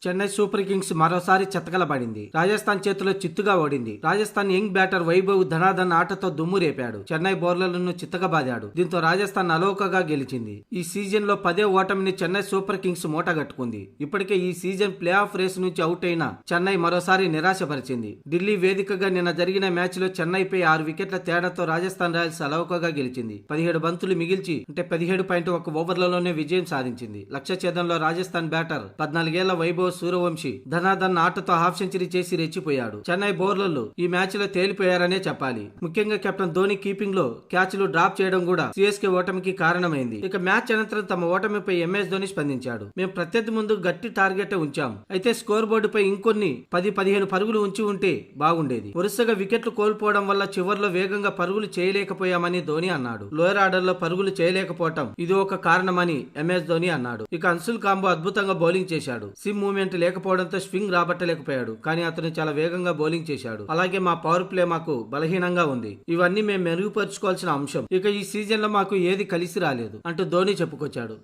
Chennai super Kings మరోసారి చెత్తగలబడింది. రాజస్థాన్ చేతిలో చిత్తుగా ఓడింది. రాజస్థాన్ యంగ్ బ్యాటర్ వైభవ్ ధనాధన్ ఆటతో దుమ్ము రేపాడు. చెన్నై బౌలర్లను చిత్తగబాదాడు. దీంతో రాజస్థాన్ అలౌకగా గెలిచింది. ఈ సీజన్ లో 10వ ఓటమిని చెన్నై సూపర్ కింగ్స్ మూటగట్టుకుంది. ఇప్పటికే ఈ సీజన్ ప్లే ఆఫ్ రేస్ నుంచి అవుట్ అయిన చెన్నై మరోసారి నిరాశపరిచింది. ఢిల్లీ వేదికగా నిన్న జరిగిన మ్యాచ్ లో చెన్నైపై 6 వికెట్ల తేడాతో రాజస్థాన్ రాయల్స్ అలౌకగా గెలిచింది. 17 బంతులు మిగిల్చి 17.1 ఓవర్లలోనే విజయం సాధించింది. లక్ష్య ఛేదంలో రాజస్థాన్ బ్యాటర్ 14 ఏళ్ల వైభవ్ సూర్యవంశీ ధనాధన్ ఆటతో హాఫ్ సెంచరీ చేసి రెచ్చిపోయాడు. చెన్నై బౌలర్లు ఈ మ్యాచ్ లో తేలిపోయారనే చెప్పాలి. ముఖ్యంగా కెప్టెన్ ధోని కీపింగ్ లో క్యాచ్లు డ్రాప్ చేయడం కూడా సిఎస్కే ఓటమికి కారణమైంది. ఇక మ్యాచ్ అనంతరం తమ ఓటమిపై ఎంఎస్ ధోని స్పందించాడు. మేము ప్రత్యర్థి ముందు గట్టి టార్గెట్ ఉంచాం. అయితే స్కోర్ బోర్డుపై ఇంకొన్ని 10-15 పరుగులు ఉంచి ఉంటే బాగుండేది. వరుసగా వికెట్లు కోల్పోవడం వల్ల చివర్లో వేగంగా పరుగులు చేయలేకపోయామని ధోని అన్నాడు. లోయర్ ఆర్డర్ లో పరుగులు చేయలేకపోవటం ఇది ఒక కారణమని ఎంఎస్ ధోని అన్నాడు. ఇక అన్సుల్ కాంబో అద్భుతంగా బౌలింగ్ చేశాడు. సిమ్ మూవ్మెంట్ లేకపోవడంతో స్వింగ్ రాబట్టలేకపోయాడు. కానీ అతను చాలా వేగంగా బౌలింగ్ చేశాడు. అలాగే మా పవర్ ప్లే మాకు బలహీనంగా ఉంది. ఇవన్నీ మేము మెరుగుపరుచుకోవాల్సిన అంశం. ఇక ఈ సీజన్ లో మాకు ఏది కలిసి రాలేదు అంటూ ధోని చెప్పుకొచ్చాడు.